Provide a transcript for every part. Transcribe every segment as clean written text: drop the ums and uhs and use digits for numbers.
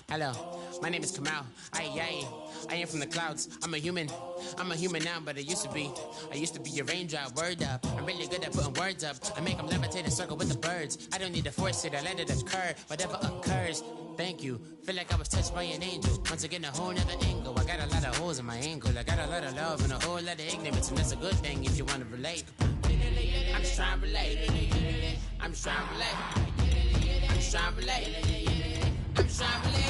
Hello, my name is Kamal. I am from the clouds. I'm a human now, but I used to be a raindrop. Word up, I'm really good at putting words up. I make them levitate and circle with the birds. I don't need to force it, I let it occur. Whatever occurs, thank you. Feel like I was touched by an angel. Once again, a whole nother angle. I got a lot of holes in my angle. I got a lot of love and a whole lot of ignorance, and that's a good thing if you want to relate. I'm just trying to relate. I'm just trying to relate. I'm just trying to relate. I'm just trying to relate.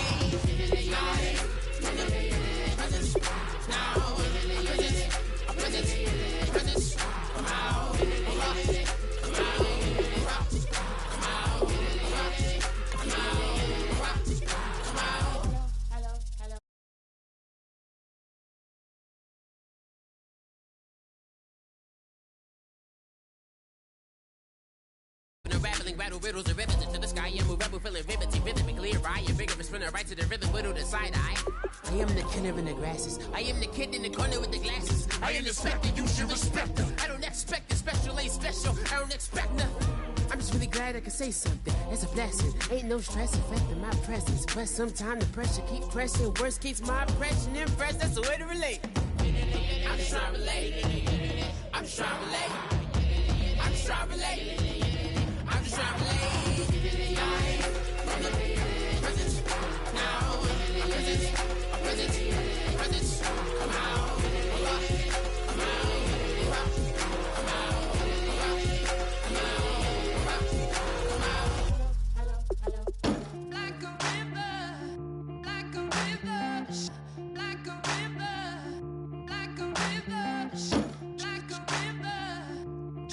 Rattle riddles and rivets into the sky. I'm a rebel, feeling riveting, rhythmically right. A vigorous spinner right to the rhythm, whittle to side eye. I am the killer in the grasses. I am the kid in the corner with the glasses. I am the specter, you should respect her. I don't expect the special, ain't special. I don't expect nothing. I'm just really glad I can say something. It's a blessing. Ain't no stress affecting my presence. But sometimes the pressure keep pressing. Worst keeps my impression impressed. That's the way to relate. I'm just trying to relate. I'm just trying to relate. I'm just trying to relate. I'm just trying to relate. From the presence, now, a presence, come out, come out. Like a river, like a river, like a river, like a river, like a river,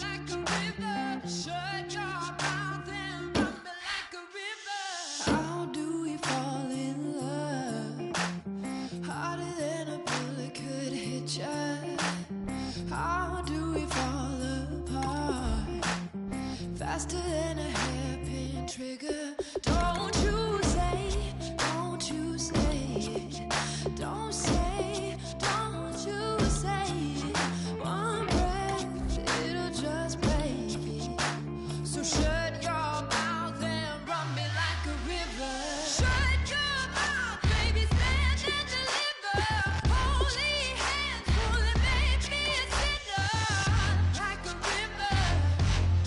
like a river. Shut your mouth and run me like a river. How do we fall in love? Harder than a bullet could hit ya. How do we fall apart? Faster than a hairpin trigger. Don't you say, don't you say, don't say, don't you say. One breath, it'll just break. So shut your mouth and run me like a river. Shut your mouth, baby, stand and deliver. Holy hands pulling, make me a sinner. Like a river,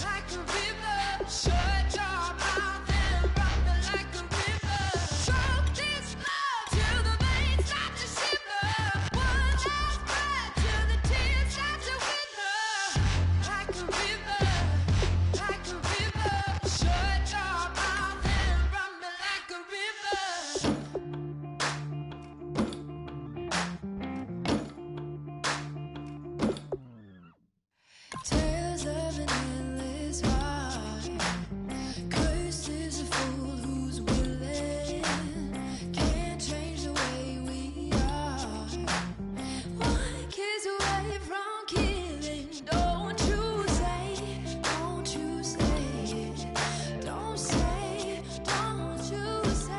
like a river. Shut your mouth and run me like a river. Choke this love till the veins start to shiver. One last breath till the tears start to wither. Like a river, like a river. Shut your mouth and run me like a river. Tales of an endless ride. Cursed is a fool who's willing. Can't change the way we are. One kiss away from killing. Don't you say, don't you say, don't say, don't you say.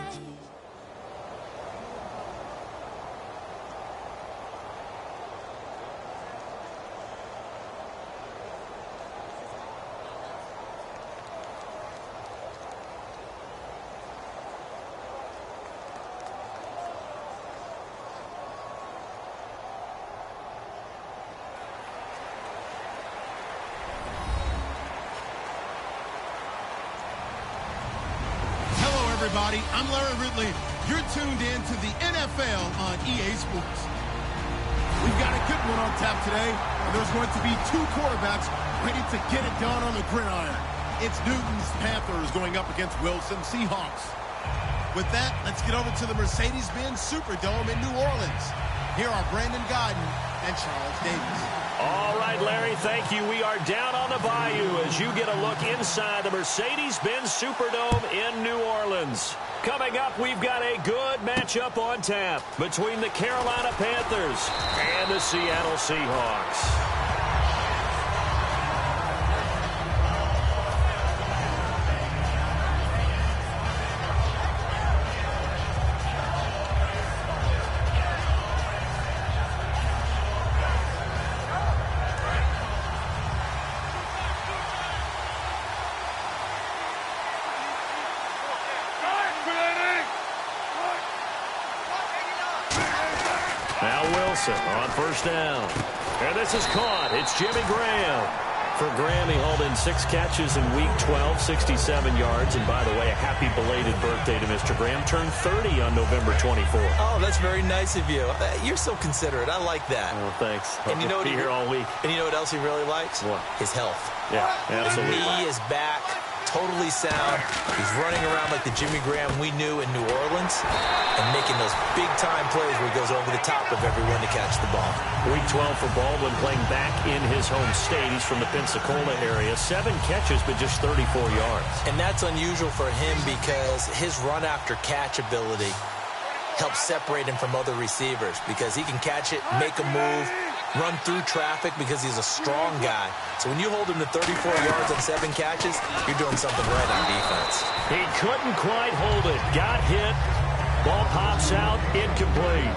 Hello, everybody. I'm Larry Ridley. You're tuned in to the NFL on EA Sports. We've got a good one on tap today, and there's going to be two quarterbacks ready to get it done on the gridiron. It's Newton's Panthers going up against Wilson's Seahawks. With that, let's get over to the Mercedes-Benz Superdome in New Orleans. Here are Brandon Godden and Charles Davis. All right, Larry, thank you. We are down on the bayou as you get a look inside the Mercedes-Benz Superdome in New Orleans. Coming up, we've got a good matchup on tap between the Carolina Panthers and the Seattle Seahawks. Wilson on first down. And this is caught. It's Jimmy Graham. For Graham, he hauled in 6 catches in Week 12, 67 yards. And by the way, a happy belated birthday to Mr. Graham. Turned 30 on November 24th. Oh, that's very nice of you. You're so considerate. I like that. Oh, thanks. And you know what be here all week. And you know what else he really likes? What? His health. Yeah, absolutely. His knee is back, totally sound. He's running around like the Jimmy Graham we knew in New Orleans and making those big-time plays where he goes over the top of everyone to catch the ball. Week 12 for Baldwin, playing back in his home state. He's from the Pensacola area. 7 catches, but just 34 yards. And that's unusual for him because his run-after-catch ability helps separate him from other receivers because he can catch it, make a move, run through traffic because he's a strong guy. So when you hold him to 34 yards on 7 catches, you're doing something right on defense. He couldn't quite hold it. Got hit. Ball pops out. Incomplete.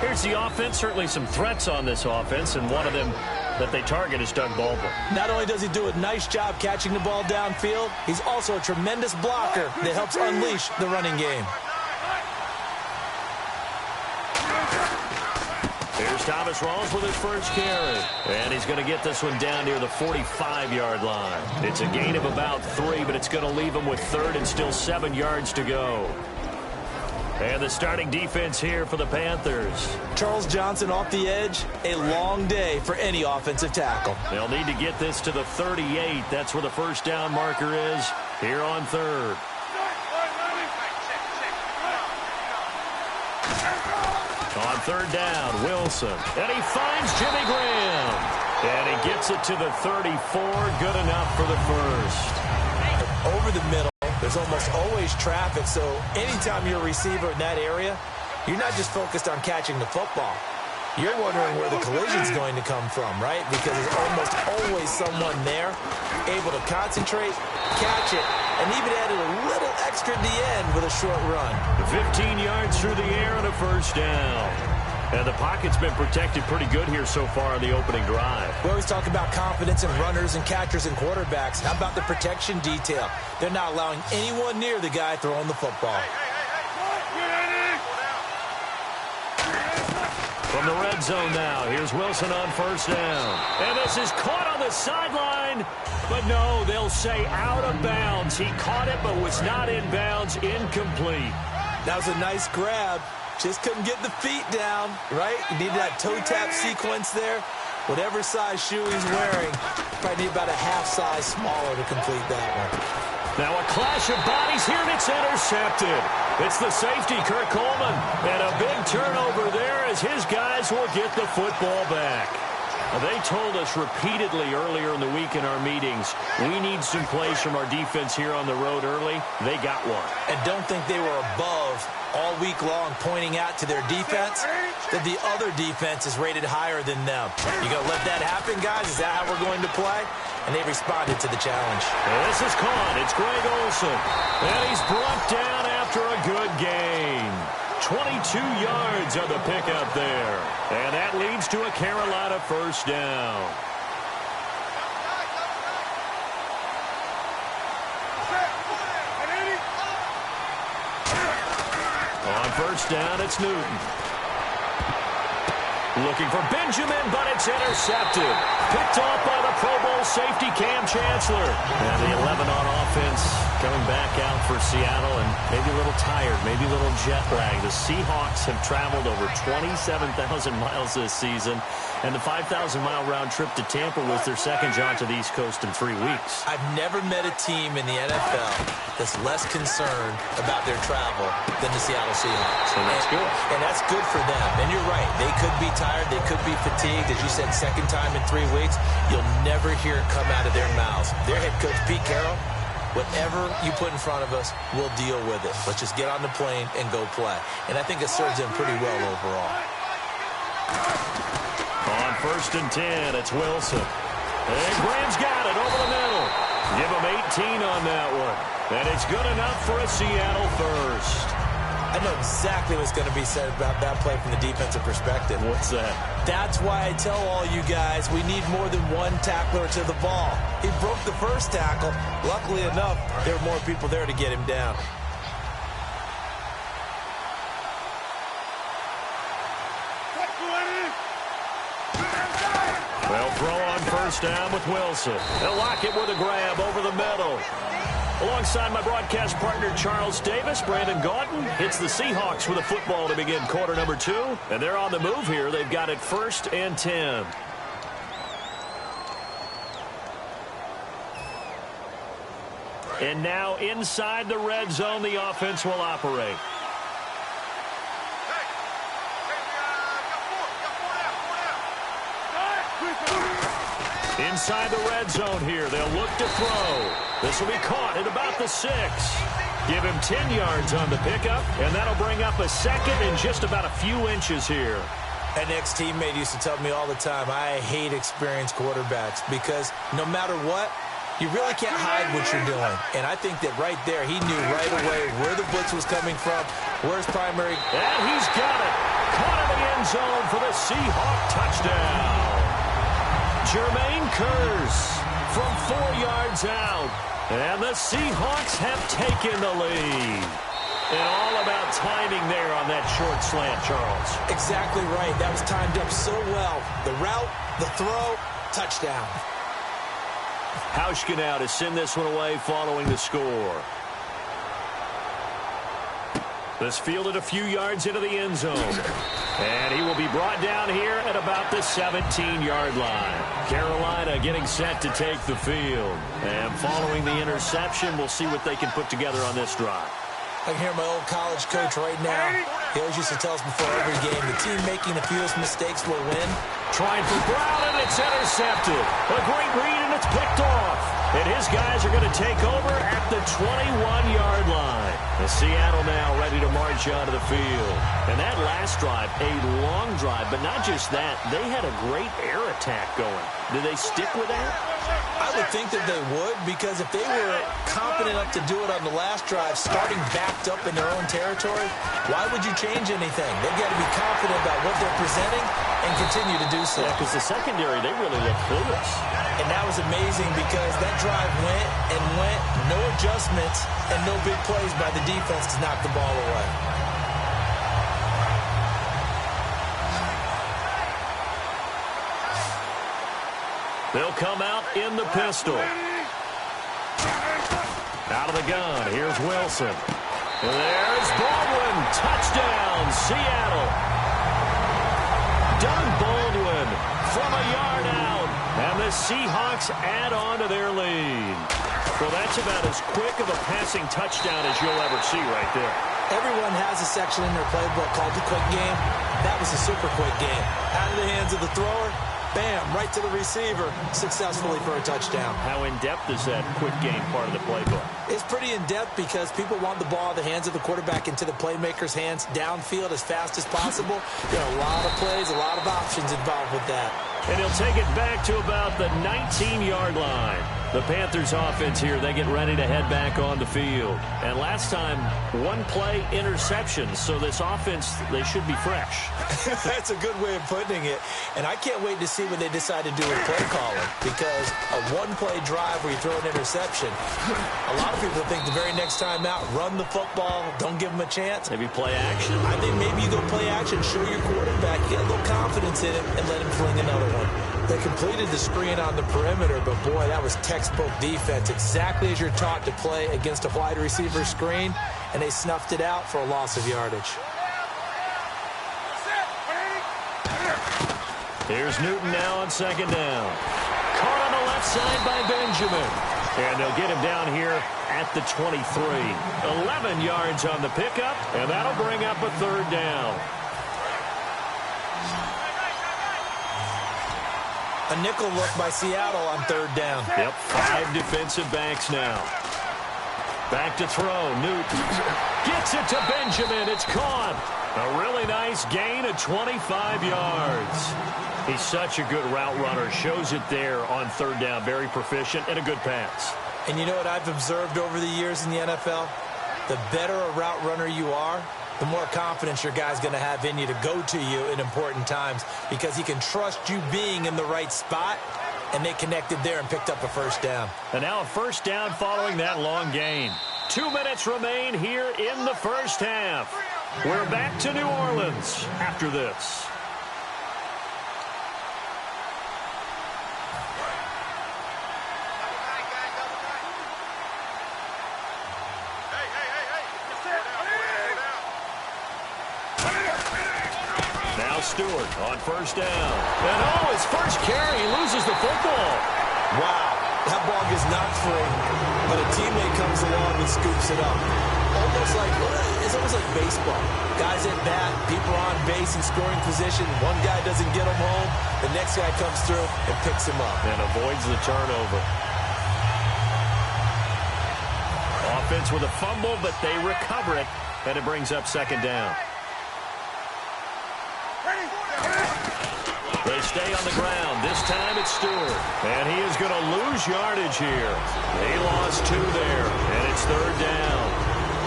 Here's the offense. Certainly some threats on this offense, and one of them that they target is Doug Baldwin. Not only does he do a nice job catching the ball downfield, he's also a tremendous blocker that helps unleash the running game. Here's Thomas Rawls with his first carry. And he's going to get this one down near the 45-yard line. It's a gain of about 3, but it's going to leave him with 3rd and still 7 yards to go. And the starting defense here for the Panthers. Charles Johnson off the edge. A long day for any offensive tackle. They'll need to get this to the 38. That's where the first down marker is here on 3rd. On 3rd down, Wilson. And he finds Jimmy Graham. And he gets it to the 34. Good enough for the first. Over the middle, there's almost always traffic. So anytime you're a receiver in that area, you're not just focused on catching the football. You're wondering where the collision's going to come from, right? Because there's almost always someone there able to concentrate, catch it, and even added a little extra at the end with a short run. 15 yards through the air and a first down. And the pocket's been protected pretty good here so far on the opening drive. We always talk about confidence in runners and catchers and quarterbacks. How about the protection detail? They're not allowing anyone near the guy throwing the football. From the red zone now, here's Wilson on first down. And this is caught on the sideline. But no, they'll say out of bounds. He caught it but was not in bounds. Incomplete. That was a nice grab. Just couldn't get the feet down, right? You need that toe tap sequence there. Whatever size shoe he's wearing, probably need about a half size smaller to complete that one. Now a clash of bodies here, and it's intercepted. It's the safety, Kurt Coleman. And a big turnover there as his guys will get the football back. They told us repeatedly earlier in the week in our meetings, we need some plays from our defense here on the road early. They got one. And don't think they were above all week long pointing out to their defense that the other defense is rated higher than them. You going to let that happen, guys? Is that how we're going to play? And they responded to the challenge. And this is caught. It's Greg Olsen. And he's brought down after a good gain. 22 yards on the pickup there. And that leads to a Carolina first down. On first down, it's Newton. Looking for Benjamin, but it's intercepted. Picked off by the Pro Bowl safety, Cam Chancellor. And the 11 on offense coming back out for Seattle, and maybe a little tired, maybe a little jet lag. The Seahawks have traveled over 27,000 miles this season, and the 5,000-mile round trip to Tampa was their second jaunt to the East Coast in 3 weeks. I've never met a team in the NFL that's less concerned about their travel than the Seattle Seahawks. And that's good. And that's good for them. And you're right. They could be tired. They could be fatigued. As you said, second time in 3 weeks. You'll never hear it come out of their mouths. Their head coach, Pete Carroll, whatever you put in front of us, we'll deal with it. Let's just get on the plane and go play. And I think it serves them pretty well overall. On first and 10, it's Wilson. And Graham's got it over the middle. Give him 18 on that one. And it's good enough for a Seattle first. I know exactly what's going to be said about that play from the defensive perspective. What's that? That's why I tell all you guys we need more than one tackler to the ball. He broke the first tackle. Luckily enough, there were more people there to get him down. They'll throw on first down with Wilson. They'll lock it with a grab over the middle. Alongside my broadcast partner, Charles Davis, Brandon Gaudin hits the Seahawks with a football to begin quarter number 2. And they're on the move here. They've got it 1st and 10. And now inside the red zone, the offense will operate. Inside the red zone here, they'll look to throw. This will be caught at about the 6. Give him 10 yards on the pickup, and that'll bring up a second and just about a few inches here. An ex-teammate used to tell me all the time, I hate experienced quarterbacks because no matter what, you really can't hide what you're doing. And I think that right there, he knew right away where the blitz was coming from, where his primary... And he's got it. Caught in the end zone for the Seahawk touchdown. Jermaine Kearse from 4 yards out. And the Seahawks have taken the lead. And all about timing there on that short slant, Charles. Exactly right. That was timed up so well. The route, the throw, touchdown. Hauschka now to send this one away following the score. This fielded a few yards into the end zone. And he will be brought down here at about the 17-yard line. Carolina getting set to take the field. And following the interception, we'll see what they can put together on this drive. I can hear my old college coach right now. He always used to tell us before every game, the team making the fewest mistakes will win. Trying for Brown, and it's intercepted. A great read, and it's picked off. And his guys are going to take over at the 21-yard line. And Seattle now ready to march onto the field. And that last drive, a long drive, but not just that. They had a great air attack going. Did they stick with that? I would think that they would, because if they were confident enough to do it on the last drive, starting backed up in their own territory, why would you change anything? They've got to be confident about what they're presenting and continue to do so. Yeah, because the secondary, they really looked clueless. And that was amazing because that drive went and went, no adjustments, and no big plays by the defense to knock the ball away. They'll come out in the pistol. Out of the gun, here's Wilson. And there's Baldwin. Touchdown, Seattle. Doug Baldwin from a yard out. And the Seahawks add on to their lead. Well, that's about as quick of a passing touchdown as you'll ever see right there. Everyone has a section in their playbook called the quick game. That was a super quick game. Out of the hands of the thrower, bam, right to the receiver, successfully for a touchdown. How in-depth is that quick game part of the playbook? It's pretty in-depth because people want the ball in the hands of the quarterback into the playmaker's hands downfield as fast as possible. There are a lot of plays, a lot of options involved with that. And he'll take it back to about the 19-yard line. The Panthers offense here, they get ready to head back on the field. And last time, one play interception, so this offense, they should be fresh. That's a good way of putting it. And I can't wait to see what they decide to do with play calling, because a one-play drive where you throw an interception, a lot of people think the very next time out, run the football, don't give them a chance. Maybe play action? I think maybe you go play action, show your quarterback, get a little confidence in it, and let him fling another one. They completed the screen on the perimeter, but boy, that was textbook defense. Exactly as you're taught to play against a wide receiver screen, and they snuffed it out for a loss of yardage. Here's Newton now on second down. Caught on the left side by Benjamin. And they'll get him down here at the 23. 11 yards on the pickup, and that'll bring up a third down. A nickel look by Seattle on third down. Yep, 5 defensive backs now. Back to throw. Newton gets it to Benjamin. It's caught. A really nice gain of 25 yards. He's such a good route runner. Shows it there on third down. Very proficient and a good pass. And you know what I've observed over the years in the NFL? The better a route runner you are, the more confidence your guy's going to have in you to go to you in important times, because he can trust you being in the right spot, and they connected there and picked up a first down. And now a first down following that long gain. 2 minutes remain here in the first half. We're back to New Orleans after this. Stewart on first down. And his first carry, he loses the football. Wow, that ball gets knocked free, but a teammate comes along and scoops it up. It's almost like baseball. Guys at bat, people are on base in scoring position. One guy doesn't get him home. The next guy comes through and picks him up. And avoids the turnover. Offense with a fumble, but they recover it, and it brings up second down. They stay on the ground. This time it's Stewart. And he is going to lose yardage here. He lost 2 there, and it's third down.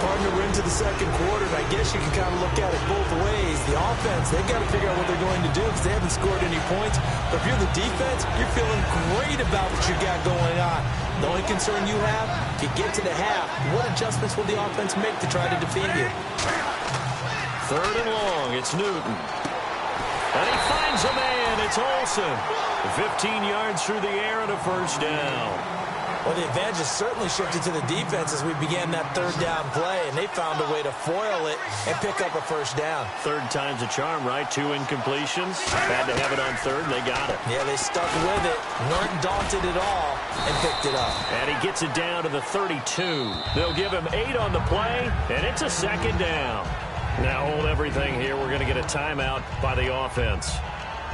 Partner, we're into the second quarter, and I guess you can kind of look at it both ways. The offense, they've got to figure out what they're going to do because they haven't scored any points. But if you're the defense, you're feeling great about what you got going on. The only concern you have, if you get to the half, what adjustments will the offense make to try to defeat you? Third and long, it's Newton. And he finds a man, it's Olsen. 15 yards through the air and a first down. Well, the advantage has certainly shifted to the defense as we began that third down play, and they found a way to foil it and pick up a first down. Third time's a charm, right? 2 incompletions. Had to have it on third, and they got it. Yeah, they stuck with it, weren't daunted at all, and picked it up. And he gets it down to the 32. They'll give him 8 on the play, and it's a second down. Now hold everything here. We're going to get a timeout by the offense.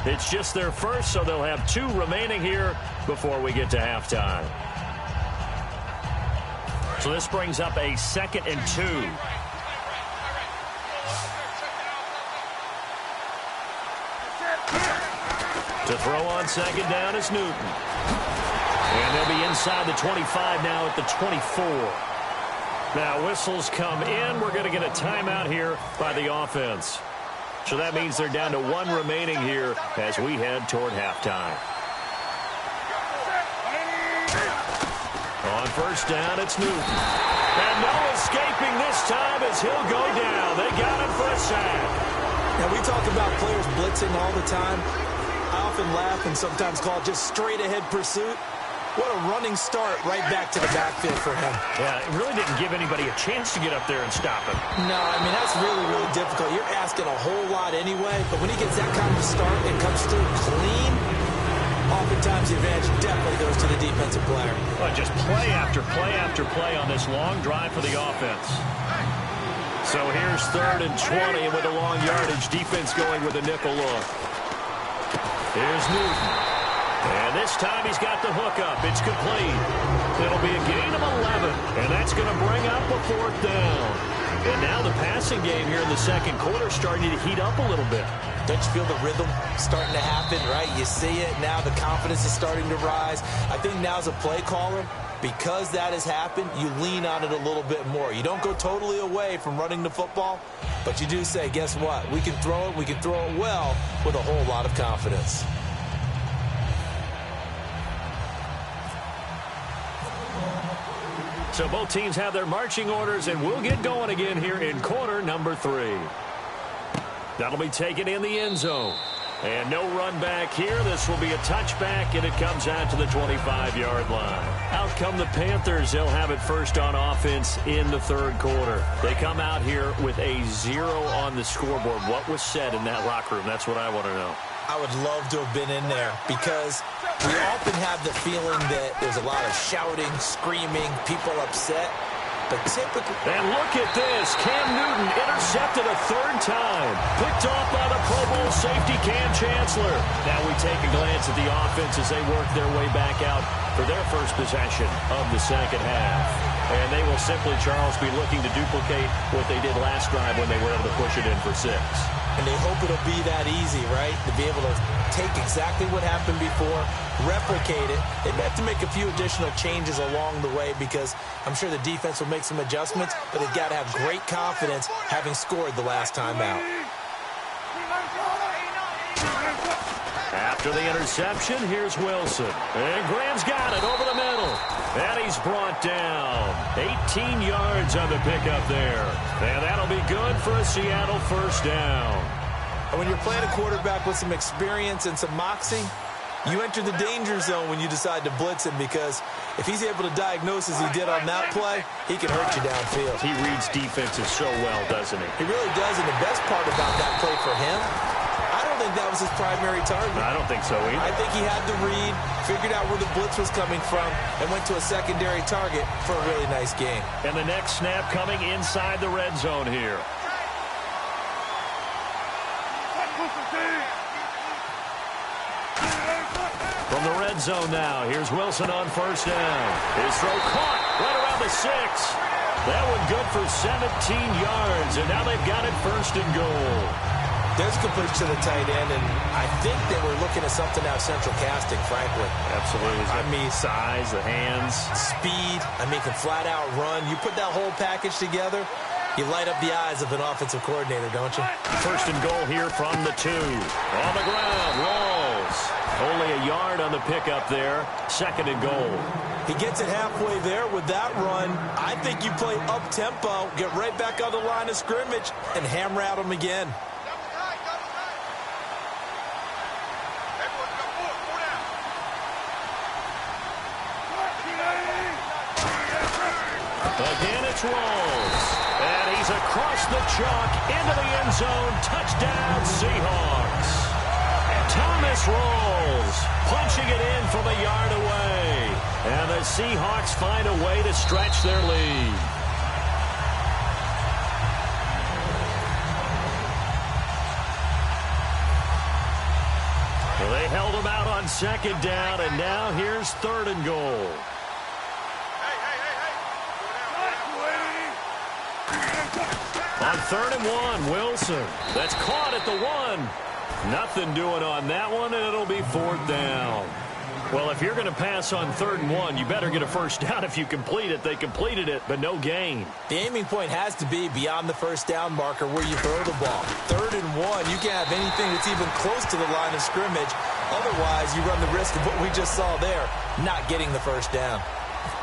It's just their first, so they'll have 2 remaining here before we get to halftime. So this brings up a 2nd and 2. To throw on second down is Newton. And they'll be inside the 25 now at the 24. Now whistles come in. We're going to get a timeout here by the offense. So that means they're down to 1 remaining here as we head toward halftime. On first down, it's Newton. And no escaping this time as he'll go down. They got him for a sack. Now, we talk about players blitzing all the time. I often laugh and sometimes call it just straight-ahead pursuit. What a running start right back to the backfield for him. Yeah, it really didn't give anybody a chance to get up there and stop him. No, I mean, that's really, really difficult. You're asking a whole lot anyway, but when he gets that kind of a start and comes through clean, oftentimes the advantage definitely goes to the defensive player. Well, just play after play after play on this long drive for the offense. So here's 3rd and 20 with a long yardage. Defense going with a nickel look. Here's Newton. And this time he's got the hook up. It's complete. It'll be a gain of 11. And that's going to bring up a 4th down. And now the passing game here in the second quarter starting to heat up a little bit. Don't you feel the rhythm starting to happen, right? You see it. Now the confidence is starting to rise. I think now as a play caller, because that has happened, you lean on it a little bit more. You don't go totally away from running the football, but you do say, guess what? We can throw it. We can throw it well with a whole lot of confidence. So both teams have their marching orders, and we'll get going again here in quarter number 3. That'll be taken in the end zone. And no run back here. This will be a touchback, and it comes out to the 25-yard line. Out come the Panthers. They'll have it first on offense in the third quarter. They come out here with a 0 on the scoreboard. What was said in that locker room? That's what I want to know. I would love to have been in there because we often have the feeling that there's a lot of shouting, screaming, people upset. But typically... And look at this. Cam Newton intercepted a 3rd time. Picked off by the Pro Bowl safety Cam Chancellor. Now we take a glance at the offense as they work their way back out for their first possession of the second half. And they will simply, Charles, be looking to duplicate what they did last drive when they were able to push it in for 6. And they hope it'll be that easy, right? To be able to take exactly what happened before, replicate it. They may have to make a few additional changes along the way because I'm sure the defense will make some adjustments, but they've got to have great confidence having scored the last time out. After the interception, here's Wilson. And Graham's got it over the middle. And he's brought down. 18 yards on the pickup there. And that'll be good for a Seattle first down. And when you're playing a quarterback with some experience and some moxie, you enter the danger zone when you decide to blitz him because if he's able to diagnose as he did on that play, he can hurt you downfield. He reads defenses so well, doesn't he? He really does, and the best part about that play for him, I don't think that was his primary target. I don't think so either. I think he had the read, figured out where the blitz was coming from, and went to a secondary target for a really nice game. And the next snap coming inside the red zone here. From the red zone now, here's Wilson on first down. His throw caught right around the 6. That one good for 17 yards, and now they've got it first and goal. There's completion to the tight end, and I think they were looking at something out central casting, frankly. Absolutely. I mean, size, the hands. Speed, can flat out run. You put that whole package together, you light up the eyes of an offensive coordinator, don't you? First and goal here from the 2. On the ground, rolls. Only a yard on the pickup there. Second and goal. He gets it halfway there with that run. I think you play up-tempo, get right back on the line of scrimmage, and hammer at him again. Again, it's Rolls. And he's across the chalk into the end zone. Touchdown, Seahawks. Thomas Rolls punching it in from a yard away. And the Seahawks find a way to stretch their lead. Well, they held him out on second down, and now here's third and goal. On third and 1, Wilson. That's caught at the 1. Nothing doing on that one, and it'll be fourth down. Well, if you're going to pass on third and 1, you better get a first down if you complete it. They completed it, but no gain. The aiming point has to be beyond the first down marker where you throw the ball. Third and 1, you can't have anything that's even close to the line of scrimmage. Otherwise, you run the risk of what we just saw there, not getting the first down.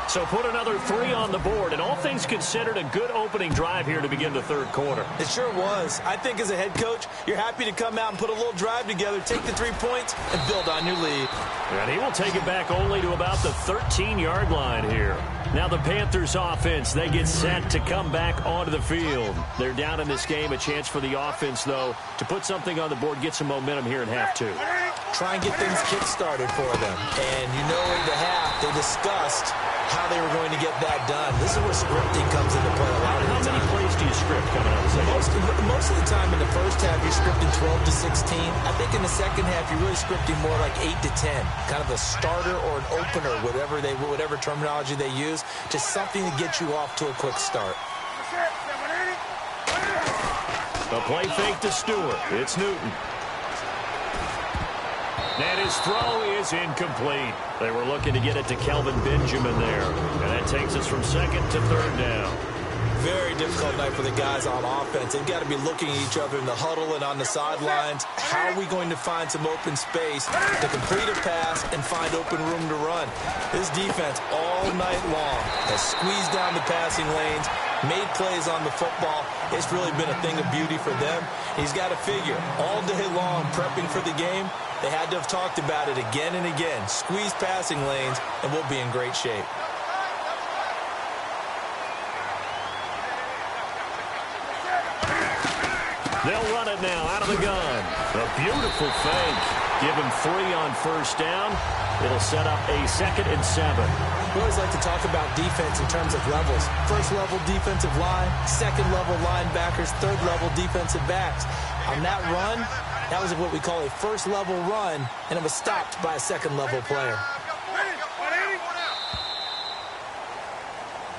So put another 3 on the board, and all things considered, a good opening drive here to begin the third quarter. It sure was. I think as a head coach, you're happy to come out and put a little drive together, take the 3 points, and build on your lead. And he will take it back only to about the 13-yard line here. Now the Panthers offense, they get set to come back onto the field. They're down in this game. A chance for the offense, though, to put something on the board, get some momentum here in half 2. Try and get things kick-started for them. And you know in the half, they discussed how they were going to get that done. This is where scripting comes into play a lot of the time. How many plays do you script coming out of the second? Most of the time in the first half, you're scripting 12 to 16. I think in the second half, you're really scripting more like 8 to 10. Kind of a starter or an opener, whatever terminology they use. Just something to get you off to a quick start. The play fake to Stewart. It's Newton. And his throw is incomplete. They were looking to get it to Kelvin Benjamin there. And that takes us from second to third down. Very difficult night for the guys on offense. They've got to be looking at each other in the huddle and on the sidelines. How are we going to find some open space to complete a pass and find open room to run? This defense all night long has squeezed down the passing lanes, made plays on the football. It's really been a thing of beauty for them. He's got to figure all day long prepping for the game. They had to have talked about it again and again. Squeeze passing lanes, and we'll be in great shape. They'll run it now out of the gun. A beautiful fake. Give him 3 on first down. It'll set up a 2nd and 7. We always like to talk about defense in terms of levels. First level defensive line, second level linebackers, third level defensive backs. On that run, that was what we call a first level run, and it was stopped by a second level player.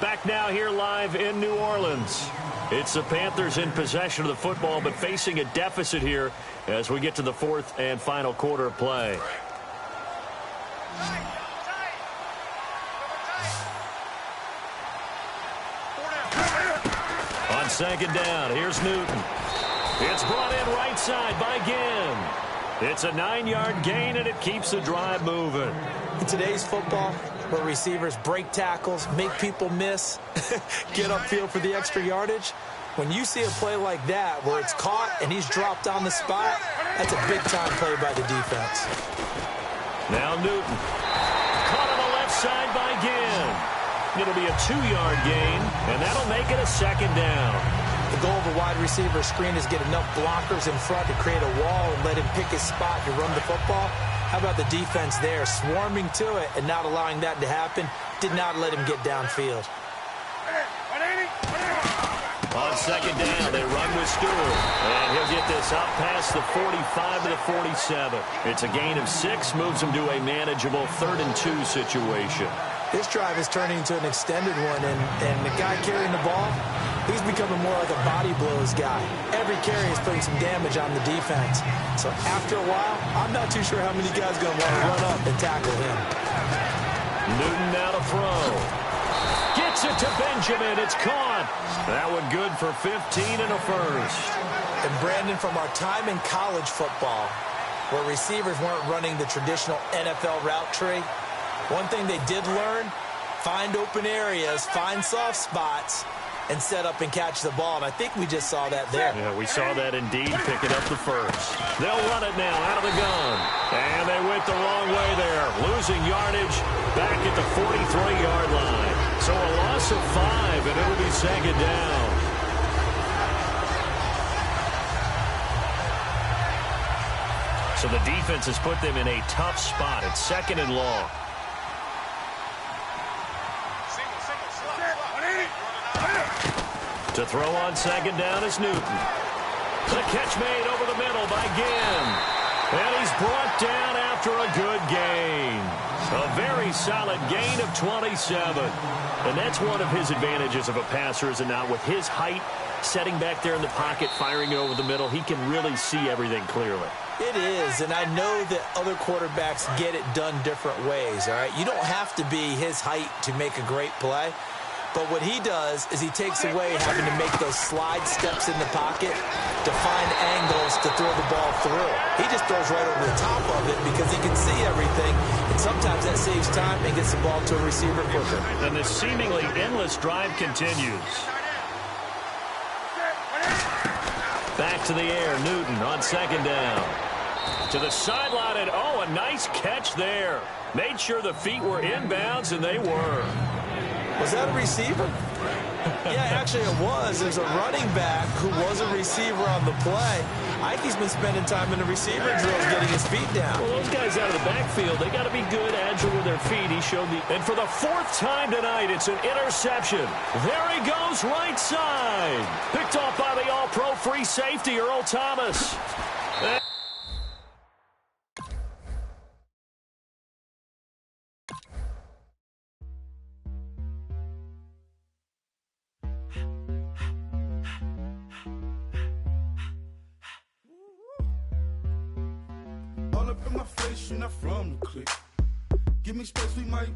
Back now here live in New Orleans. It's the Panthers in possession of the football, but facing a deficit here as we get to the 4th and final quarter of play. On second down, here's Newton. It's brought in right side by Ginn. It's a 9-yard gain, and it keeps the drive moving. In today's football, where receivers break tackles, make people miss, get upfield for the extra yardage, when you see a play like that where it's caught and he's dropped on the spot, that's a big-time play by the defense. Now Newton. Caught on the left side by Ginn. It'll be a 2-yard gain, and that'll make it a 2nd down. The goal of a wide receiver screen is get enough blockers in front to create a wall and let him pick his spot to run the football. How about the defense there, swarming to it and not allowing that to happen? Did not let him get downfield. On second down, they run with Stewart. And he'll get this up past the 45 to the 47. It's a gain of 6, moves him to a manageable 3rd and 2 situation. This drive is turning into an extended one, and the guy carrying the ball, he's becoming more like a body blows guy. Every carry is putting some damage on the defense. So after a while, I'm not too sure how many guys are going to want to run up and tackle him. Newton now to throw. Gets it to Benjamin. It's caught. That one good for 15 and a first. And Brandon, from our time in college football, where receivers weren't running the traditional NFL route tree, one thing they did learn, find open areas, find soft spots, and set up and catch the ball. And I think we just saw that there. Yeah, we saw that indeed, picking up the first. They'll run it now out of the gun. And they went the wrong way there, losing yardage back at the 43-yard line. So a loss of 5, and it'll be second down. So the defense has put them in a tough spot. It's 2nd and long. To throw on second down is Newton. The catch made over the middle by Ginn. And he's brought down after a good gain. A very solid gain of 27. And that's one of his advantages of a passer, is it not? With his height, setting back there in the pocket, firing it over the middle, he can really see everything clearly. It is, and I know that other quarterbacks get it done different ways, all right? You don't have to be his height to make a great play. But what he does is he takes away having to make those slide steps in the pocket to find angles to throw the ball through. He just throws right over the top of it because he can see everything, and sometimes that saves time and gets the ball to a receiver quicker. And the seemingly endless drive continues. Back to the air, Newton on second down. To the sideline, and oh, a nice catch there. Made sure the feet were inbounds, and they were. Was that a receiver? Yeah, actually it was. There's a running back who was a receiver on the play. Ike's been spending time in the receiver drills getting his feet down. Well, those guys out of the backfield, they got to be good, agile with their feet. He showed the... And for the 4th time tonight, it's an interception. There he goes, right side. Picked off by the all-pro free safety, Earl Thomas. All up in my face, you're not from the clique. Give me space, we might